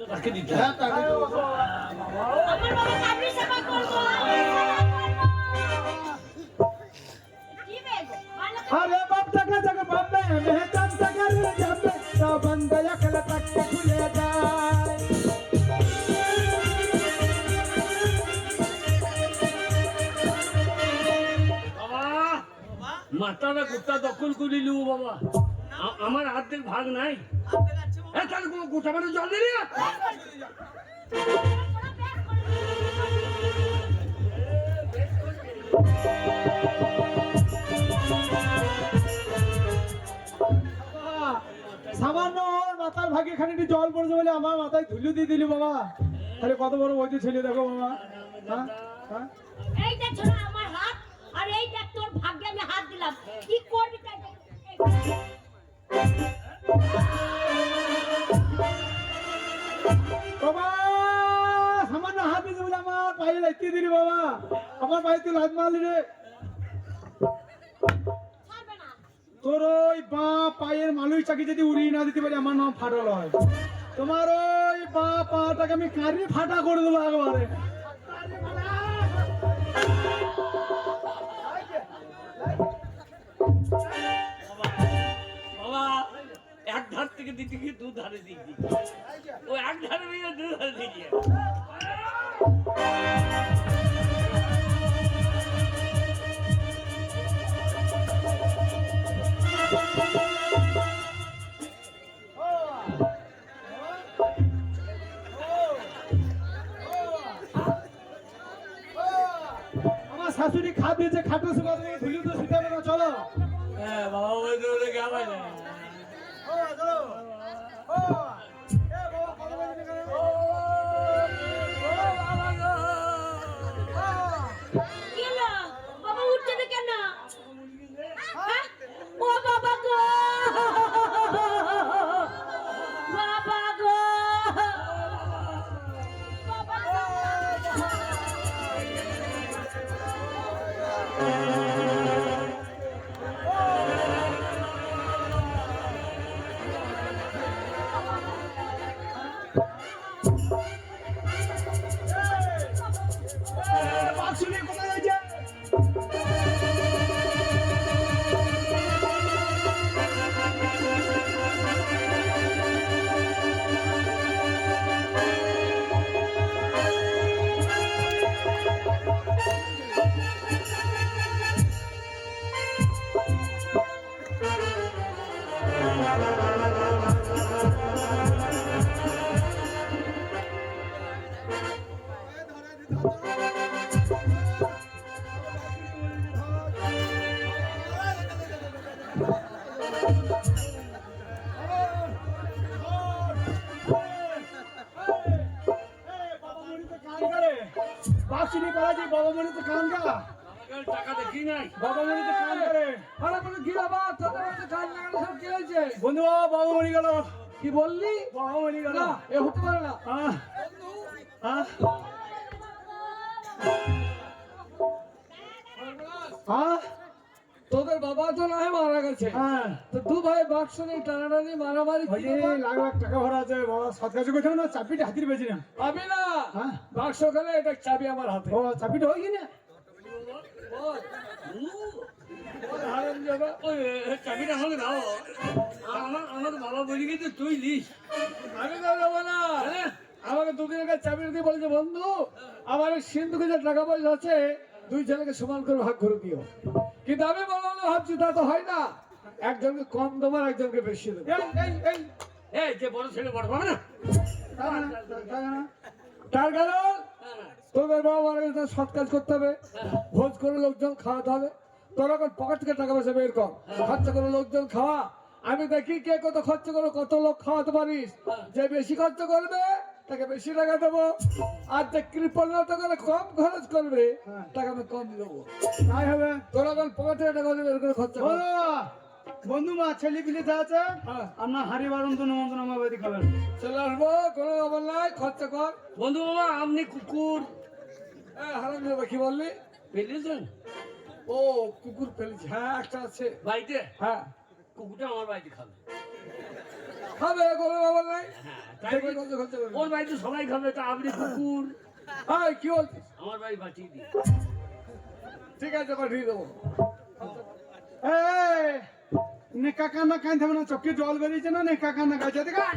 তাকে দিতে হ্যাঁ তাকে দেবো। আমার বাবা কাবরি সেবা করবো। কি বেগো ভালো अरे बाप जगह जगह बाप मैं तब तक जब तो बंद अकल तक खुले जाए বাবা মাথাটা গোটা দখল করে নিব বাবা আমার হাতের ভাগ নাই তাহলে কোনো গোটা মানে জল দিলি না সামান্য মাথার ভাগে খানিকটা জল পড়ছে বলে আমার মাথায় ধুলো দিয়ে দিলি বাবা তাহলে কত বড় বইতে ছেলে দেখো বাবা হ্যাঁ হ্যাঁ এই দেখ ছোড়া আমার হাত আর এই দেখ তোর ভাগ্যে আমি হাত দিলাম কি করবি তাই দেখ। বাবা সামান্য হাত দিয়েছে বলে আমার পায়ে লাগিয়ে দিলি বাবা আমার পায়ে তুই লাত মারলি রে ছাড়বে না তোর ওই বা পায়ের মালুই চাকি যদি উড়িয়ে না দিতে পারি আমার নাম ফাটল হয় তোমার ওই বা পাটাকে আমি কারি ফাটা করে দেবো একবারে বাবা এক ধার থেকে দিতে গিয়ে দু ধারে দিয়েছি ও এক ধারে দিয়ে দু ধারে দিয়েছি আমার শাশুড়ি খাদ দিয়েছে খাটো শুকা দিয়ে ধুলি তো শুকাবে না চলো হ্যাঁ বাবা ওই দৌড়ে গেছে না চলো ও এ বাবা কত বাজে গেল কি হলো বাবা উঠছে না কেন হ্যাঁ? ও বাবা গো বাবা গো বাবা গো বাসুনি কোথায় যাচ্ছে বাসুনি করা যে বাবা মনে তো কান গা আমাকে টাকা দেখি নাই বাবা মনে তো কান করে আরে বলে কি বাবা তোদের মধ্যে কাজ লাগানো সব কি হয়েছে বন্ধু বাবা মনে গেল কি বললি বাবা মনে গেল না এ হতে পারে না আহ আহ আহ তোদের বাবা তো নয় মারা গেছে হ্যাঁ তো দু ভাই বাক্স নিয়ে টানাটানি মারামারি ওই কি যে ব্যাপার? লাখ লাখ টাকা ভরা আছে বাবা সৎকাজ করতে হবে না চাপিটা হাতির বেশি না আমি না হ্যাঁ বাক্স খেলে এটা চাবি আমার হাতে ও চাপিটা হয়ে গেছে বল। হারাম যাবে। ওই চাবিটা আমাকে দাও আমার বাবা বলি গেছে তুই লিস আমি তো যাবো না আমাকে দুদিন আগে চাবি দিয়ে বলেছে বন্ধু আমার এই সিন্ধুকে যে টাকা পয়সা আছে দুই ছেলেকে সমান করে ভাগ করে দিও কিন্তু আমি বললাম না, ভাবছি তা তো হয় না একজনকে কম দেবো আর একজনকে বেশি দেবো এই যে বড় ছেলে বড় পাবে না তার কারণ হ্যাঁ, তোদের বাবা মারা গেছে সৎ কাজ করতে হবে হ্যাঁ। ভোজ করে লোকজন খাওয়াতে হবে তোর এখন পকেট থেকে টাকা পয়সা বের কর খরচা করে লোকজন খাওয়া আমি দেখি কে কত খরচা করে কত লোক খাওয়াতে পারিস যে বেশি খরচা করবে তাকে বেশি টাকা দেবো আর যে কৃপণতা করে কম খরচ করবে টাকা আমি কম দেবো তাই হবে তোর এখন পকেট থেকে টাকা বের করে খরচা ও কর। বন্ধু মা ছেলে পিলিতে আছে হ্যাঁ। আপনার হাড়ি বারন্ত নমন্তন আমার বাড়ি খাবেন চলে আসবো কোনো ব্যাপার নাই খরচা কর বন্ধু বাবা আপনি কুকুর হারাম যাবে কি বললি পেলেছেন ও কুকুর ফেলেছে হ্যাঁ একটা আছে বাড়িতে হ্যাঁ কুকুরটা আমার বাড়িতে খাবে খাবে কোনো ব্যাপার নাই হ্যাঁ, তাই দেখি বল- কত খরচা করবে। ওর বাড়িতে সবাই খাবে, তা আপনি কুকুর এই, কি বলছিস? আমার বাড়ি পাঠিয়ে দিই। ঠিক আছে পাঠিয়ে দেবো। এই নেকা কান্না কান থাকবে না, চোখে জল বেরিয়েছে না, নেকা কান্না গাইছে দেখা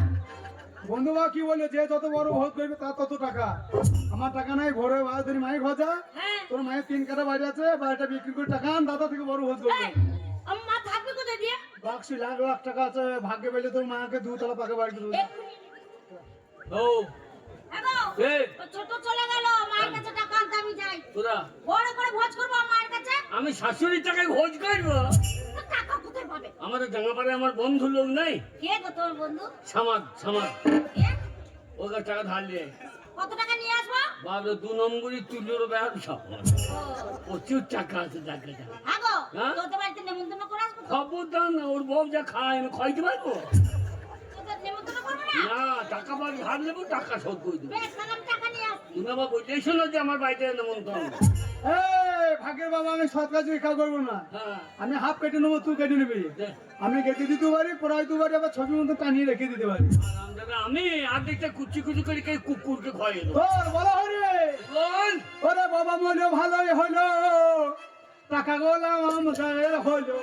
বন্ধু বা কি বলে, যে যত বড় ভোজ করবে তার তত টাকা। আমার টাকা নাই, ঘরে বাড়ি মাই খোঁজা, হ্যাঁ তোর মায়ের 3 কাঠা বাড়ি আছে, বাড়িটা বিক্রি করে টাকা আন, দাদা থেকে বড় ভোজ করবে। এই, আমার মা থাকবে কোথায় দিয়ে বাক্সি লাখ লাখ টাকা আছে, ভাগ্যে পেলে তোর মাকে 2 তলা পাকা বাড়ি দেবো। এক্ষুনি ও এগো, এই ও ছোট চলে গেল, মায়ের কাছে টাকা আনতে আমি যাই। তোরা, বড় করে ভোজ করবো মায়ের কাছে। আমি শাশুড়ির টাকায় ভোজ করবো? তো টাকা কোথায় পাবে? আমাদের জাঙ্গাপাড়ায় আমার বন্ধু লোক নাই, কে গো তোর বন্ধু? সামাদ সামাদ, কে? ওর কাছে টাকা ধার নিয়ে কত টাকা নিয়ে আসবো? বাবরে 2 নম্বরই তুলির ব্যবসা, ও, প্রচুর টাকা আছে যার কাছে। হ্যাঁ গো, হ্যাঁ? তোদের বাড়িতে নেমন্তন্ন করে আসবো তো? খবরদার না, ওর বউ যা খায় আমি খাইতে পারবো তোদের নেমন্তন্ন করবো না? না, টাকা পাবি ধার নেবো, টাকা শোধ করে দেবো। বেশ, তাহলে আমি টাকা নিয়ে আসছি। তুমি আবার বলতেই শোনো যে আমার বাড়িতে নেমন্তন্ন। এই ভাগ্যের বাবা, আমি সৎ কাজ ভিক্ষা করবো না, হ্যাঁ, আমি হাফ কেটে নেবো, তুই কেটে নিবি। দেখ, আমি কেটে দিতে পারি, পড়াই দিতে পারি, আবার ছবি মতো টানিয়ে রেখে দিতে পারি। আরামদাদা, আমি আর্ধেকটা কুচি কুচি করে কে কুকুরকে খাইয়ে দেবো। তোর বলা হরে, বল, ওরে বাবা মনে ভালোই হলো, টাকা গোলাম আমাদের হলো।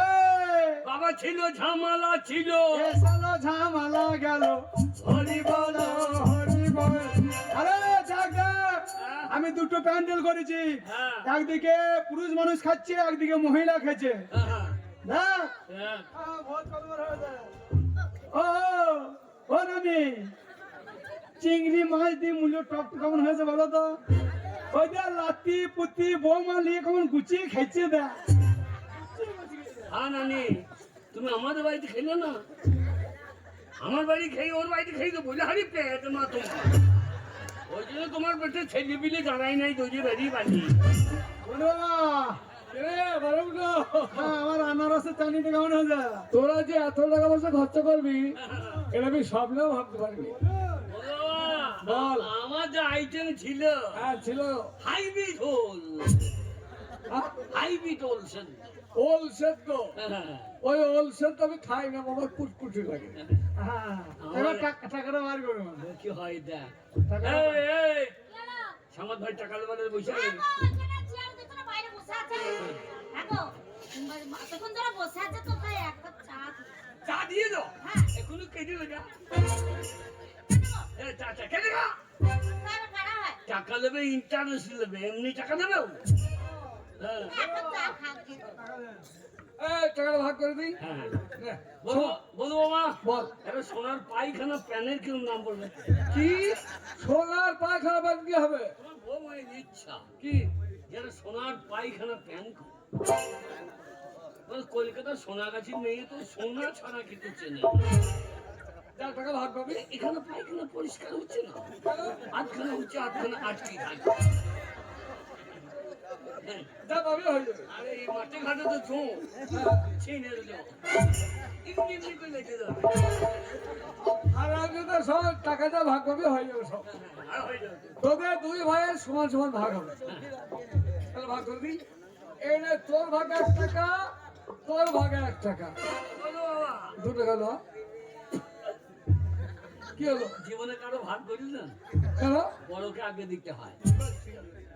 এই, বাবা ছিল ঝামেলা ছিল, এ সালো ঝামেলা গেল, হরি বল হরি বল। আরে জাগা, আমি দুটো প্যান্ডেল করেছি, হ্যাঁ, একদিকে পুরুষ মানুষ খাচ্ছে, একদিকে মহিলা খাচ্ছে। হ্যাঁ, না হ্যাঁ। ও ও রানী, চিংড়ি মাছ দিয়ে মূল্য টক কেমন হয়েছে বলো তো? ওই যে লাতি পুতি বৌমা নিয়ে কেমন গুছিয়ে খাইছে দা। হ্যাঁ নানি, তুমি আমাদের বাড়িতে খেলে না, আমার বাড়ি খেয়ে ওর বাড়িতে খেয়ে তো বলে হারি পেট মা তোমার, ওই জন্য তোমার পেটে ছেলে বিলে দাঁড়াই নাই, দৌড়ে বেরিয়ে পারি। বলো বাবা, বরং না, হ্যাঁ, আমার আনারসের চাটনিটা কেমন হয়েছে? তোরা যে এত টাকা পয়সা খরচা করবি এটা আমি স্বপ্নেও ভাবতে পারিনি। বল। আমার যে আইটেম ছিল, হ্যাঁ ছিল। হাইব্রিড হোল, হ্যাঁ? হাইব্রিড হোল ওল সেদ্ধ, ওই ওল সেদ্ধ আমি খাই না, আমার কুটকুটি লাগে। হ্যাঁ, এবার টাকাটা বার করো। কি হয় দেখ, টাকা এই, এই, কি হলো? সামাদ ভাই টাকা দেবার বসে হ্যাঁ গো, এখানে চেয়ার দিতে না, বাইরে বসে আছে। হ্যাঁ গো, এতক্ষণ ধরে বসে আছে তো, তাই এক কাপ চা দিই। চা দিয়ে দাও, হ্যাঁ, এখনো কেটে লেগা, কেন গো? চা চা কেটে গা, কারা কারা হয়? টাকা দেবে, ইন্টারেস্ট দেবে, এমনি টাকা দেবে ও? হ্যাঁ, এক কাপ চা খাচ্ছি। এই টাকাটা ভাগ করে দিই। হ্যাঁ, নে, বলো বলো বাবা, বল। একটা সোনার পায়খানা প্যানের কিরম দাম পড়বে? কি সোনার পায়খানা বাদ কি হবে? তোমার বউ মায়ের ইচ্ছা কি যেন সোনার পায়খানা প্যান কলকাতার সোনাগাছির মেয়ে তো সোনা ছাড়া কিছু চেনে না। যা টাকা ভাগ পাবি। এখানে পায়খানা পরিষ্কার হচ্ছে না, আটখানা হচ্ছে, আটখানা আটকে থাকে। হ্যাঁ, যা পাবি হয়ে যাবে। আরে এই মাঠে ঘাটে তো চোখ ছিনে দিল, এমনি এমনি করে লেগে যাবে। আর আমি তো সব টাকা যা ভাগ পাবি হয়ে যাবে সব। আর হয়ে যাবে। তোদের দুই ভাইয়ের সমান সমান ভাগ হবে। তাহলে ভাগ করে দিই। এই নে তোর ভাগে 1 টাকা, তোর ভাগে 1 টাকা। বলো বাবা, 2 টাকা না? কি হলো? জীবনে কারো ভাগ করিস না, কেন? বড়কে আগে দিতে হয়।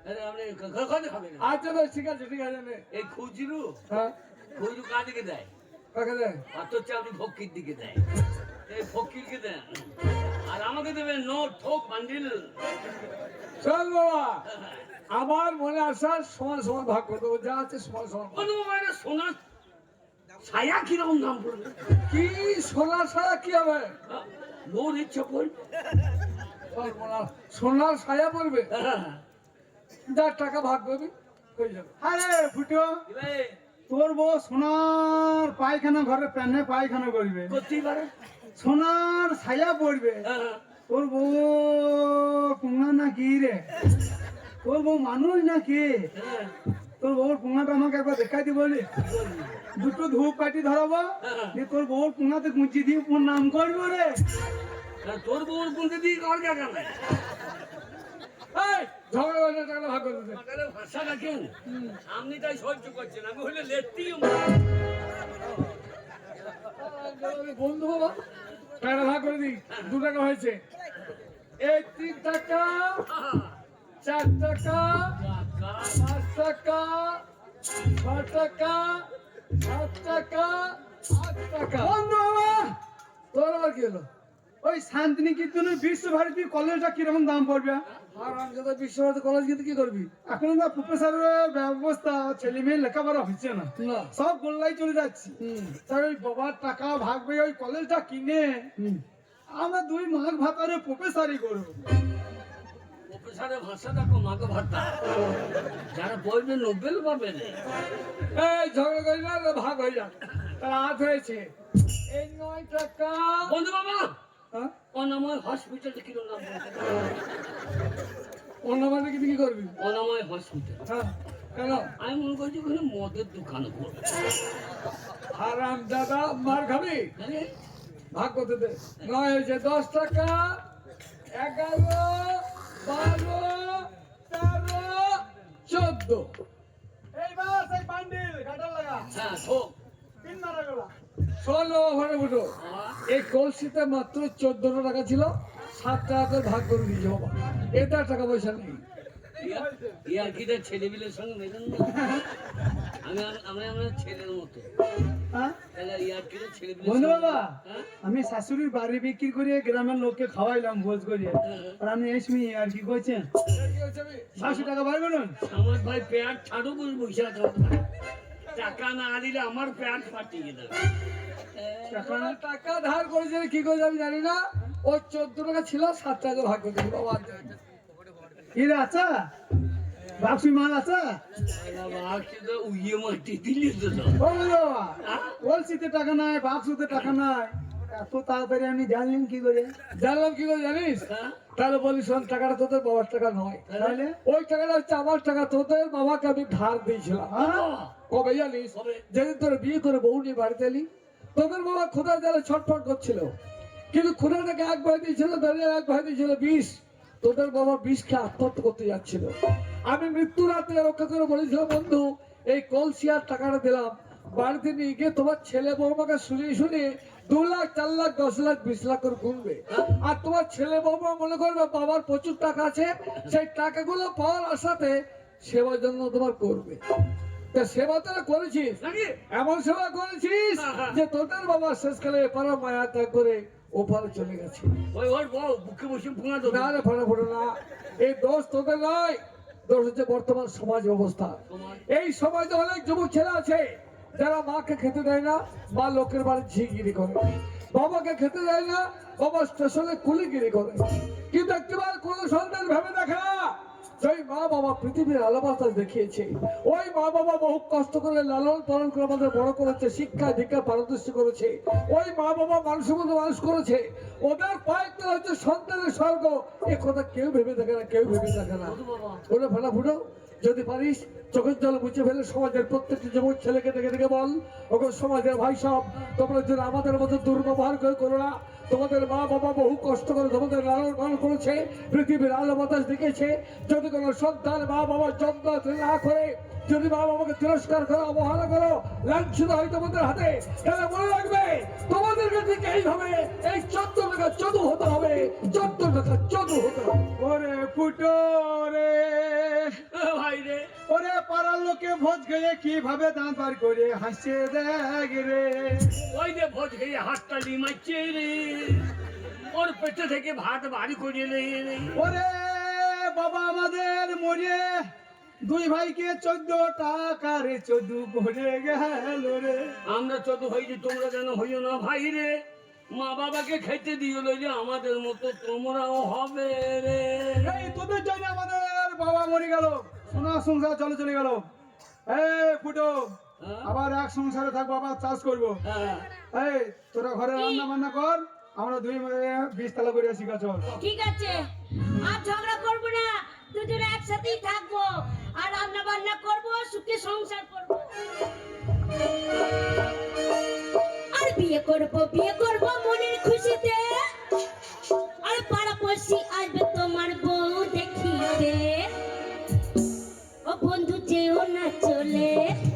আরে আপনি কখনো হবে না। আচ্ছা বেশ ঠিক আছে ঠিক আছে নে। এই খুচরু হ্যাঁ খুচরু কাদিকে দেয়, কাকে দে? অত চাকরি ফকির দিকে দেয়, এই ফকিরকে দেন। আর আমাকে দেবে নোট ঠোক বান্ডিল। চল বাবা, আমার মনে আসা সমান সমান ভাগ করে দেবো, যা আছে সমান সমান ভাগ। কোনো মানে সোনার ছায়া কিরকম দাম পড়বে? কি সোনার ছায়া কি হবে? মোর ইচ্ছা পড়বে। সোনার ছায়া পড়বে, যা টাকা ভাগ করবি হয়ে যাবে। আরে ফুটো, এবারে তোর বউ সোনার পায়খানা ঘরে প্যানে পায়খানা করবে, করতেই পারে। সোনার ছায়া পড়বে। তোর বউ পুঙ্গা না কি রে? তোর বউ মানুষ না কি? তোর বউর পুঙ্গাটা আমাকে একবার দেখাই দি বলি, দুটো ধূপ কাটি ধরাবো, দিয়ে তোর বউর পুঙ্গাতে গুঁজি দিয়ে পুর নাম করবো রে। তোর বউর বলতে দিয়ে কর কেন? এই ঝগড়া করে টাকাটা ভাগ করে দে। সকালে ভাষা রাখেন আপনি তাই সহ্য করছেন, আমি হলে লেটতেই বন্ধু বাবা টাকাটা ভাগ করে দিই। 2 টাকা হয়েছে, এই 3 টাকা, 4 টাকা, 5 টাকা, 6 টাকা, 7 টাকা, 8 টাকা। বন্ধু বাবা, তোর আবার কি হলো? ওই শান্তিনিকেতনের বিশ্বভারতী কলেজটা কিরকম দাম পড়বে? আর আমাকে বিশ্বভারতী কলেজ গিয়ে কি করবি? এখন তো প্রফেসরের ব্যবস্থা, ছেলে মেয়ে লেখাপড়া হচ্ছে না, না। সব গোল্লাই চলে যাচ্ছে। হুম, তাই ওই বাবার টাকা ভাগবে, ওই কলেজটা কিনে হুম। আমরা 2 মাঘ ভাতারে প্রফেসরই করবো। প্রফেসরের ভাষাটা কমাকে ভাতা যারা পড়বে নোবেল পাবে রে। এই ঝগড়া করি না, ভাগ হয়ে যাক। তার হাত হয়েছে এই 9 টাকা। বন্ধু বাবা, হ্যাঁ? অনাময় হসপিটালটা কিরকম নাম বলতে? অন্য মানে কি করবি? অনাময় হসপিটাল, হ্যাঁ, কেন? আমি মনে করছি ওখানে মদের দোকান করবে। হারাম দাদা, মার খাবি? আরে, ভাগ করতে দে। 9 হয়েছে, 10 টাকা, 11, 12, 13, 14। এই বাস, এই বান্ডিল গাটার লাগা হ্যাঁ শোক 3 মারা গেল। 16 ঘরে ফুটো। এই কলসিতে মাত্র 14 টাকা ছিল, 7 টাকা করে ভাগ করে দিয়েছে বাবা। এটা টাকা পয়সা নেই। ইয়ার্কিটা ছেলেপিলের সঙ্গে মেলেন না। আমি আমার ছেলের মতো, হ্যাঁ তাহলে ইয়ার্কিটা ছেলেপিলের বন্ধু সঙ্গে- বাবা, হ্যাঁ? আমি শাশুড়ির বাড়ি বিক্রি করে গ্রামের লোককে খাওয়াইলাম ভোজ করে, আর আপনি এই সময় আর কি করছেন? কি হয়েছে আমি? 80 টাকা বার করুন। আমার ভাই পেট ছাড়ু করে বসে আছে, টাকা না দিলে আমার পেট ফাটিয়ে দেবে। টাকা ধার করেছে কি করে আমি জানি না। ও 14 টাকা ছিল, 7 টাকা ভাগ করে দিয়েছে বাবা। কি রে, আচ্ছা বাক্সি মাল আছে? উইয়ে মাটি দিলি তো ও বন্ধু বাবা, কলসিতে টাকা নাই, বাক্সতে টাকা নাই, এত তাড়াতাড়ি আপনি জানলেন কি করে? জানলাম কি করে জানিস? হ্যাঁ? তাহলে বলিস শোন, টাকাটা তোদের বাবার টাকা নয়, তাহলে ওই টাকাটা হচ্ছে আমার টাকা। তোদের বাবাকে আমি ধার দিয়েছিলাম। হ্যাঁ? কবে জানিস? কবে? যেদিন তোর বিয়ে করে বউ নিয়ে বাড়িতে এলি, তোদের বাবা খোদার জ্বালা ছটফট করছিল, কিন্তু খোদাটাকে 1 ভাই দিয়েছিল, দাঁড়িয়ে 1 ভাই দিয়েছিল 20। তোদের বাবা 20 খেয়ে আত্মহত্যা করতে যাচ্ছিল। আমি মৃত্যু রাত্রে রক্ষা করে বলেছিলাম, বন্ধু এই কলসি আর টাকাটা দিলাম, বাড়িতে নিয়ে গিয়ে তোমার ছেলে বৌমাকে শুনিয়ে শুনিয়ে 2 লাখ, 4 লাখ, 10 লাখ, 20 লাখ করে গুনবে। আর তোমার ছেলে বৌমা মনে করবে বাবার প্রচুর টাকা আছে, সেই টাকাগুলো পাওয়ার আশাতে সেবার জন্য তোমার করবে। তা সেবা তোরা করেছিস, নাকি? এমন সেবা করেছিস যে তোদের বাবা শেষকালে এপারে মায়া ত্যাগ করে ওপারে চলে গেছে। ওই ওর বউ বুকে বসে পুঙা দেবে। না রে ফাটা ফোটো না, এই দোষ তোদের নয়, দোষ হচ্ছে বর্তমান সমাজ ব্যবস্থা। এই সমাজে অনেক যুবক ছেলে আছে যারা মাকে খেতে দেয় না, মা লোকের বাড়ি ঝিগিরি করে, বাবাকে খেতে দেয় না, বাবা স্টেশনে কুলিগিরি করে। কিন্তু একটিবার কোন সন্তান ভেবে দেখে না, ওই মা বাবা পৃথিবীর আলো বাতাস দেখিয়েছে, ওই মা বাবা বহু কষ্ট করে লালন পালন করে আমাদের বড় করেছে, শিক্ষা দীক্ষা পারদর্শী করেছে, ওই মা বাবা মানুষের মতো মানুষ করেছে, ওদের পায়ের তলা হচ্ছে সন্তানের স্বর্গ। এ কথা কেউ ভেবে দেখে না, কেউ ভেবে দেখে না। ওরে ফাটা ফুটো, যদি পারিস চোখের জল মুছে ফেলে সমাজের প্রত্যেকটি যুবক ছেলেকে ডেকে ডেকে বল, ওকে সমাজের ভাই সব, তোমরা যদি আমাদের মতো দুর্ব্যবহার করে করো না। তোমাদের মা বাবা বহু কষ্ট করে তোমাদের লালন পালন করেছে, পৃথিবীর আলো বাতাস দেখেছে। যদি কোনো সন্তান মা বাবার যত্ন না করে, যদি মা বাবাকে তিরস্কার করো, অবহেলা করো, লাঞ্ছিত হয় তোমাদের হাতে, তাহলে মনে রাখবে তোমাদেরকে ঠিক এইভাবে এই 14 টাকা চদু হতে হবে, 14 টাকা চদু হতে হবে। ওরে ফুটো রে, ভাই রে, ওরে পাড়ার লোকে ভোজ খেয়ে কিভাবে দাঁত বার করে হাসছে দেখ রে। ওই যে ভোজ খেয়ে হাতটা লিমাচ্ছে রে, ওর পেটে থেকে ভাত বাড়ি করিয়ে রে। ওরে বাবা আমাদের মরে 2 ভাইকে 14 টাকা রে 14 করে গেল রে। আমরা চোদ্দ হয়েছি, তোমরা যেন হইও না ভাই রে। মা বাবাকে খেতে দিও লইলে আমাদের মতো তোমরাও হবে রে। এই তোদের জন্য আমাদের বাবা মরে গেল, সোনা সংসার চলে গেল। এই ফুটো, হ্যাঁ? আবার এক সংসারে থাকবো, আবার চাষ করবো। হ্যাঁ। এই তোরা ঘরে রান্না বান্না কর, আমরা 2 মিলে 20 তালা করে শিখা চল। ঠিক আছে, আর ঝগড়া করবো না, দুজনে একসাথেই থাকবো, আর রান্না বান্না করবো, সুখে সংসার করবো। আর বিয়ে করবো মনের খুশিতে, আর পাড়া পড়শি আসবে তোমার বউ দেখিতে। বলে